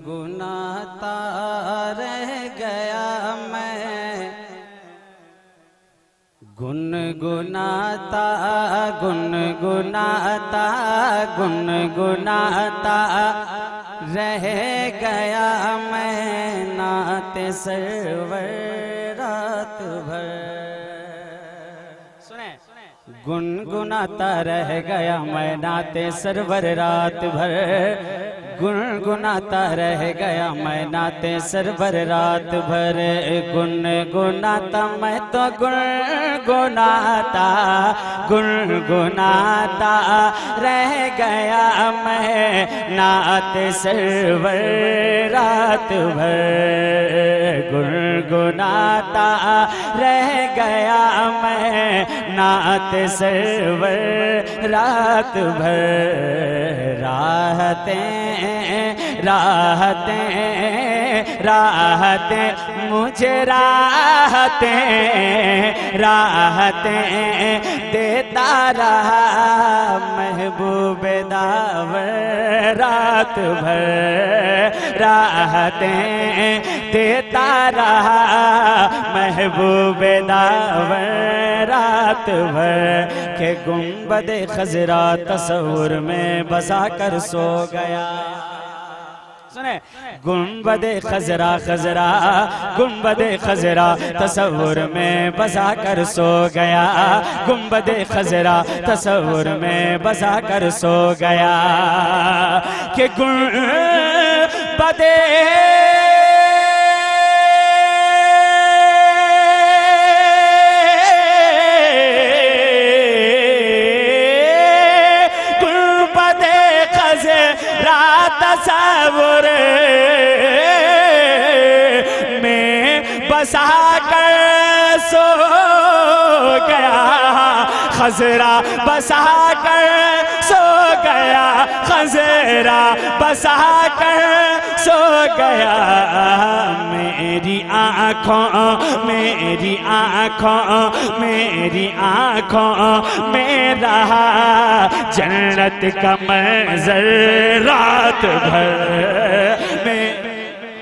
गुनगुनाता रह गया मैं, गुनगुनाता गुनगुनाता गुनगुनाता रह गया मैं, नाते सरवर रात भर। सुने, गुनगुनाता रह गया मैं नाते सरवर रात भर, गुनगुनाता रह गया मैं नाते सरवर रात भर। गुनगुनाता मैं तो गुनगुनाता गुनगुनाता रह गया मैं नाते सरवर रात भर, गुनगुनाता रह गया मैं नाते सरवर रात भर। राहतें राहतें राहतें मुझे राहतें राहतें देता रहा महबूब दावर रात भर, राहतें देता रहा महबूब दावर रात भर। के गुंबद खजरा तस्वुर में बसा कर सो गया। सुने, गुंबद खजरा खजरा गुंबद खजरा तस्वुर में बसा कर सो गया, गुंबद खजरा तस्वुर में बसा कर सो गया। कि गुंबद तस्वुर में बसा कर सो गया, खजरा बसा कर सो गया, खजरा बसा कर सो गया। मेरी आँखों मेरी आँखों मेरी आँखों में रहा जन्नत का मंजर रात भर में।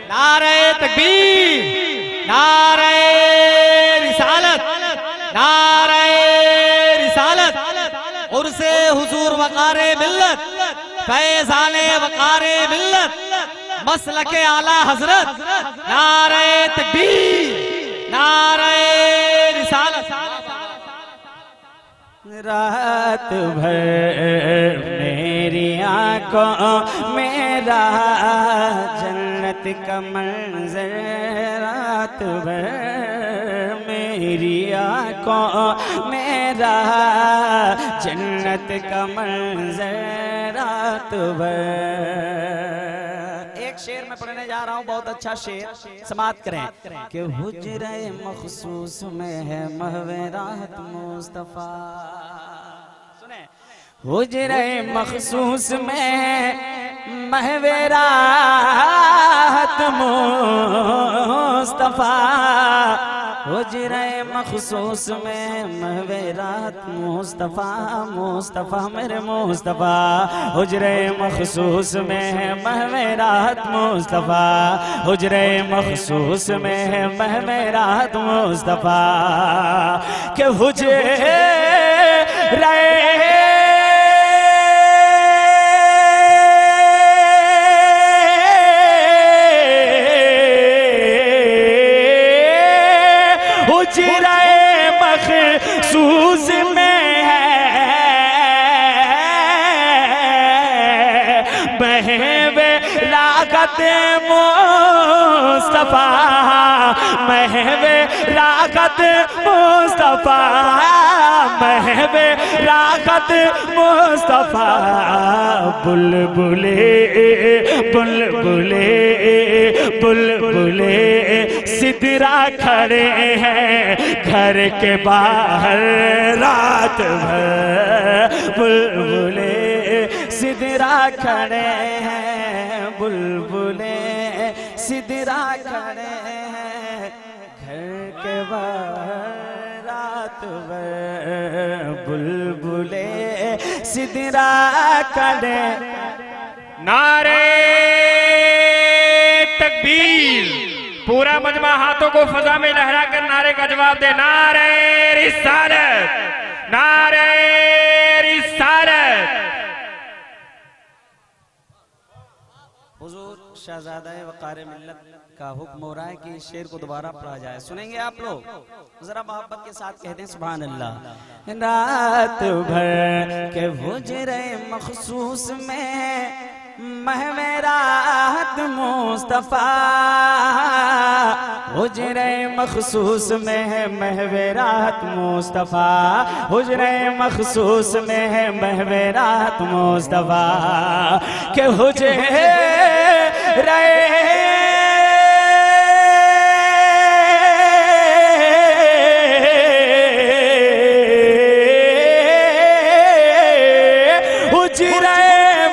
नारे तकबीर, नारे रिसालत, नारे रिसालत। उर्से हुजूर वकारे मिल्लत, फैज़ाने वकारे मिल्लत, मसलके आला हजरत। नारे तकबीर, नारे रिसालत। रात भर मेरी आँखों में रहा जन्नत का मंजर रात भर, मेरी आँखों में रहा जन्नत का मंजर रात भर। एक शेर में पढ़ने जा रहा हूँ, बहुत अच्छा शेर, समाप्त करें। कि हुजरे मखसूस में है महवे राहत मुस्तफा। सुने, हुजरे मखसूस में महवे राहत मुस्तफा, हुजरे मखसूस में महवे राहत मुस्तफा, मुस्तफा मेरे मुस्तफा। हुजरे मखसूस में महवे राहत मुस्तफा, हुजरे मखसूस में महवे राहत मुस्तफा। के हुजरे मखसूस में है महवे रागत मुस्तफा, महवे रागत मुस्तफा, महवे रागत मुस्तफा। बुलबुले बुलबुले बुलबुले सिदरा खड़े हैं घर के बाहर रात भर, बुलबुले सिदरा खड़े हैं, बुलबुले सिदरा खड़े हैं घर के बाहर रात भर, बुलबुले सिदरा खड़े। नारे पूरा मजमा हाथों को फजा में लहरा कर नारे का जवाब दे। नारे रिसालत, नारे रिसालत। हुजूर शहजादा वक़ार मिल्लत का हुक्म हो रहा है कि इस शेर को दोबारा पढ़ा जाए। सुनेंगे आप लोग? जरा मोहब्बत के साथ कह दें सुभान अल्लाह। रात भर के हुजरे मखसूस में महवे राहत मुस्तफा, हुजरे मखसूस में है महवे राहत मुस्तफा, हुजरे मखसूस में है महवे राहत मुस्तफा के हुजरे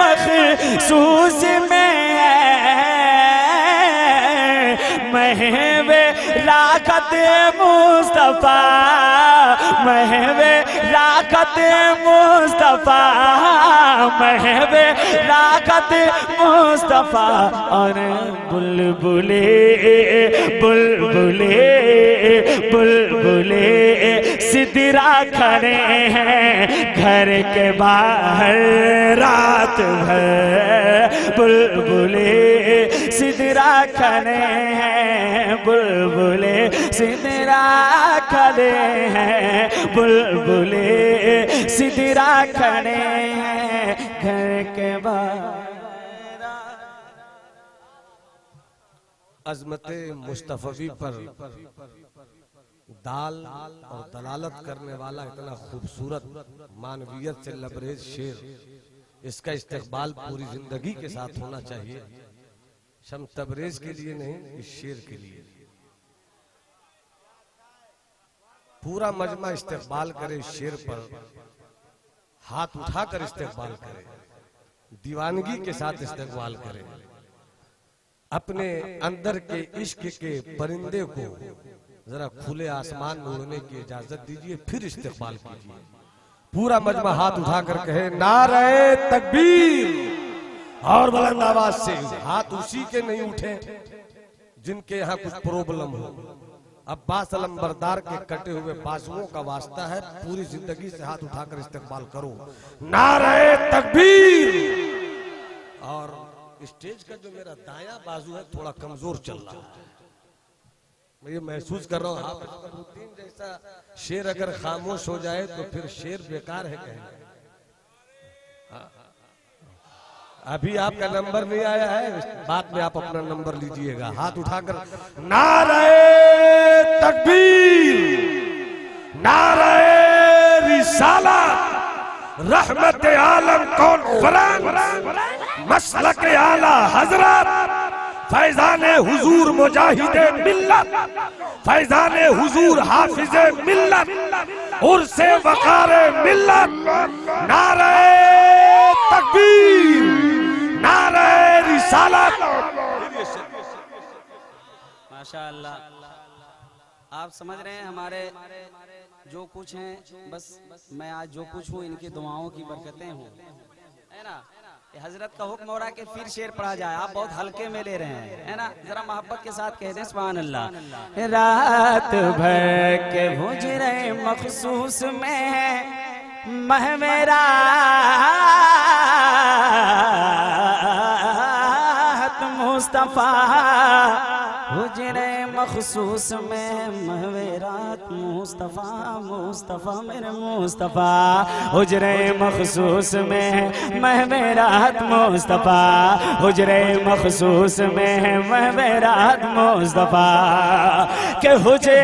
मखसूस में महवे राकत मुस्तफा, महवे राकत मुस्तफा, महवे राकत मुस्तफा। और बुलबुले बुलबुले बुलबुले सिदरा खड़े हैं घर के बाहर रात भर, बुलबुले सिदरा खड़े हैं, बुलबुले सिदरा खड़े हैं, बुलबुले सिदरा खड़े हैं घर के बाहर। अजमत मुस्तफवी पर दाल और दलालत करने वाला इतना खूबसूरत मानवियत से लबरेज शेर, इसका इस्तेकबाल पूरी जिंदगी के साथ होना चाहिए। शम तबरेज के लिए नहीं, इस शेर के लिए। पूरा मजमा इस्तेकबाल करे इस शेर पर, हाथ उठाकर इस्तेकबाल करे, दीवानगी के साथ इस्तेकबाल करे। अपने अंदर के इश्क के परिंदे को जरा खुले आसमान में उड़ने की इजाजत दीजिए, फिर इस्तेकबाल कीजिए। पूरा मजमा हाथ उठाकर कहे नारे तकबीर, और बुलंद आवाज से। हाथ उसी के नहीं उठे जिनके यहाँ कुछ प्रॉब्लम हो। अब्बास अलंबरदार के कटे हुए बाजुओं का वास्ता है, पूरी जिंदगी से हाथ उठाकर इस्तेकबाल करो। नारे तकबीर। और स्टेज का जो मेरा दायां बाजू है थोड़ा कमजोर चल रहा है, मैं ये महसूस कर रहा हूँ। आप रूटीन जैसा शेर अगर खामोश हो जाए तो फिर शेर बेकार है कहेंगे। अभी आपका नंबर नहीं आया है, बाद में आप अपना नंबर लीजिएगा। हाथ उठाकर नारे तकबीर, नारे रिसालत, रहमत आलम कॉन्फ्रेंस, मसलक आला हजरत, फैजाने हुजूर मुजाहिदे मिल्लत, फैजाने हुजूर हाफिजे मिल्लत, उर्से वकारे मिल्लत। नारे तकबीर, नारे रिसालत। माशाअल्लाह, आप समझ रहे हैं हमारे जो कुछ हैं, बस मैं आज जो कुछ हूँ इनकी दुआओं की बरकतें हूँ, है ना। ये हजरत का हुक्म हो रहा है कि फिर शेर पढ़ा जाए, आप बहुत हल्के में ले रहे हैं, है ना। जरा मोहब्बत के साथ कह दें सुभान अल्लाह। रात भर के हुजरे मखसूस में महवे राहत मुस्तफा, हुजरे मखसूस में महवे रात मुस्तफा, मुस्तफा मेरे मुस्तफा, हुजरे मखसूस में महवे रात मुस्तफा, हुजरे mखसूस में महवे रात मुस्तफा के हुजरे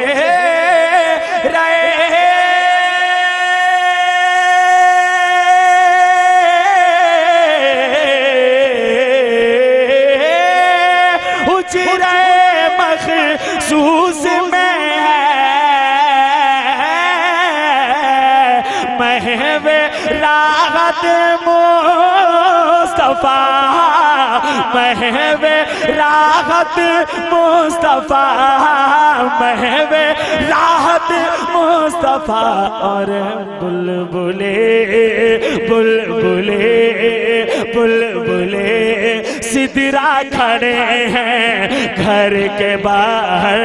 मखसूस में महवे राहत मुस्तफा, महवे राहत मुस्तफा, महवे राहत मुस्तफा। और बुलबुले बुलबुले बुलबुले सिदरा खड़े हैं घर के बाहर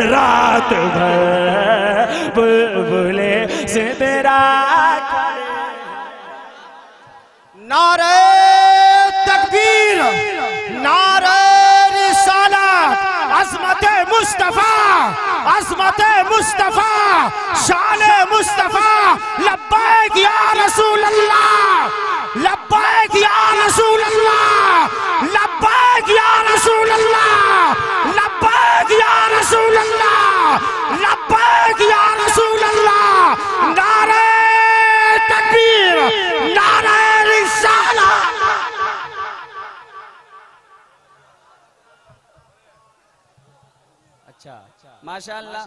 रात भर, बुलबुले सिदरा खड़े। नारे तकबीर, नारे रिसालत, अज़मत मुस्तफा, अज़मत मुस्तफा, शान मुस्तफा। लब्बैक या रसूल अल्लाह, लब्बैक या रसूल अल्लाह, लब्बैक या रसूल अल्लाह, लब्बैक या रसूल अल्लाह, लब्बैक या रसूल अल्लाह। नारे तकबीर, नारे रिसालत। अच्छा, माशाअल्लाह।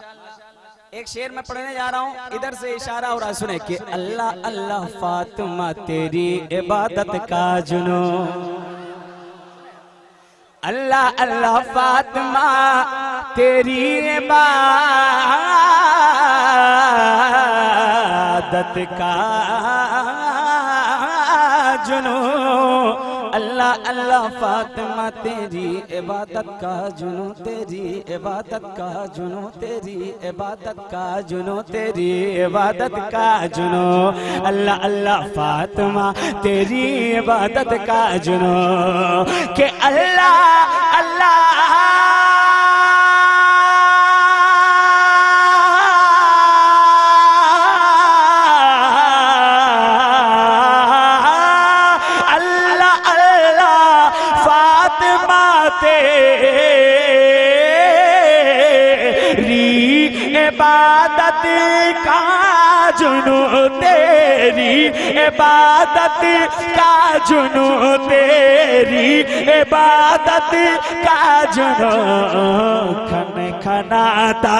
एक शेर मैं पढ़ने जा रहा हूँ, इधर से इशारा हो रहा, सुने कि अल्लाह अल्लाह फातिमा तेरी इबादत का जुनू, अल्लाह अल्लाह फातिमा तेरी इबादत का जुनू, अल्लाह अल्लाह फातिमा तेरी इबादत का जुनू, तेरी इबादत का जुनू, तेरी इबादत का जुनू, तेरी इबादत का जुनू, अल्लाह अल्लाह फातिमा तेरी इबादत का जुनू। के अल्लाह अल्लाह इबादत का जुनू, तेरी इबादत का जुनू, तेरी इबादत का जुनू। खन खनाता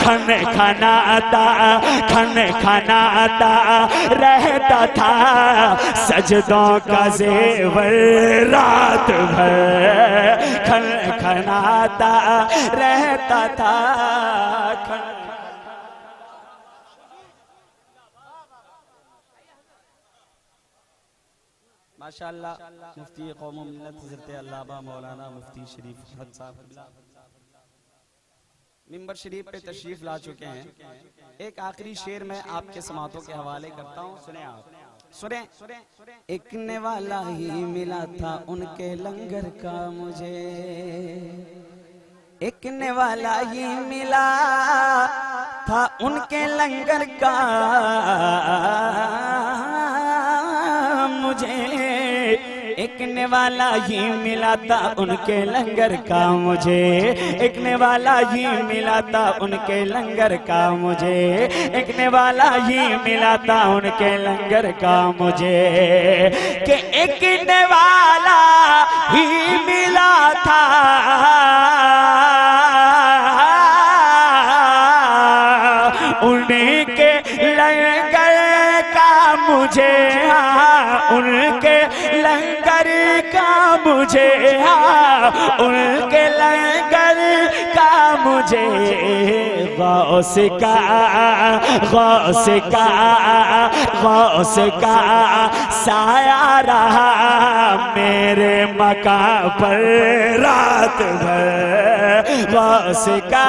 खन खनाता खन खनाता रहता था सजदों का जेवर रात भर, खन खनाता रहता था। माशाअल्लाह। मुफ्ती कौम मिल्लत हज़रत अल्लामा मौलाना मुफ्ती शरीफ अहमद साहब मिंबर शरीफ पे तशरीफ ला चुके हैं। एक आखिरी शेर मैं आपके समातों के हवाले करता हूँ, सुने आप, सुने। एक नेवाला ही मिला था उनके लंगर का मुझे, एक नेवाला ही मिला था उनके लंगर का मुझे, एक नेवाला ही मिला था उनके लंगर का मुझे, एक नेवाला ही मिला था उनके लंगर का मुझे, एक नेवाला ही मिला था उनके लंगर का मुझे। कि एक नेवाला ही मिला था उनके लंगर का मुझे, हाँ उनके लंगर का मुझे, हाँ उनके लंगर का मुझे। गौस का गौस का गौस का साया रहा मेरे मकां पर रात भर, गौस का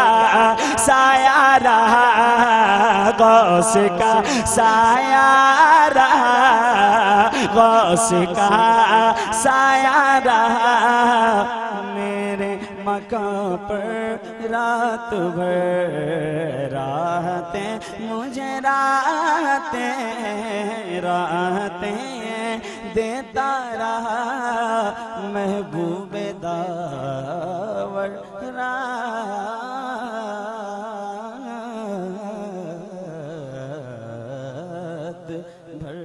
साया रहा, गौस का साया रहा, गौस का साया रहा मेरे मकां पर रात भर। राहतें मुझे राहतें राहतें देता रहा महबूबे दावर रात भर।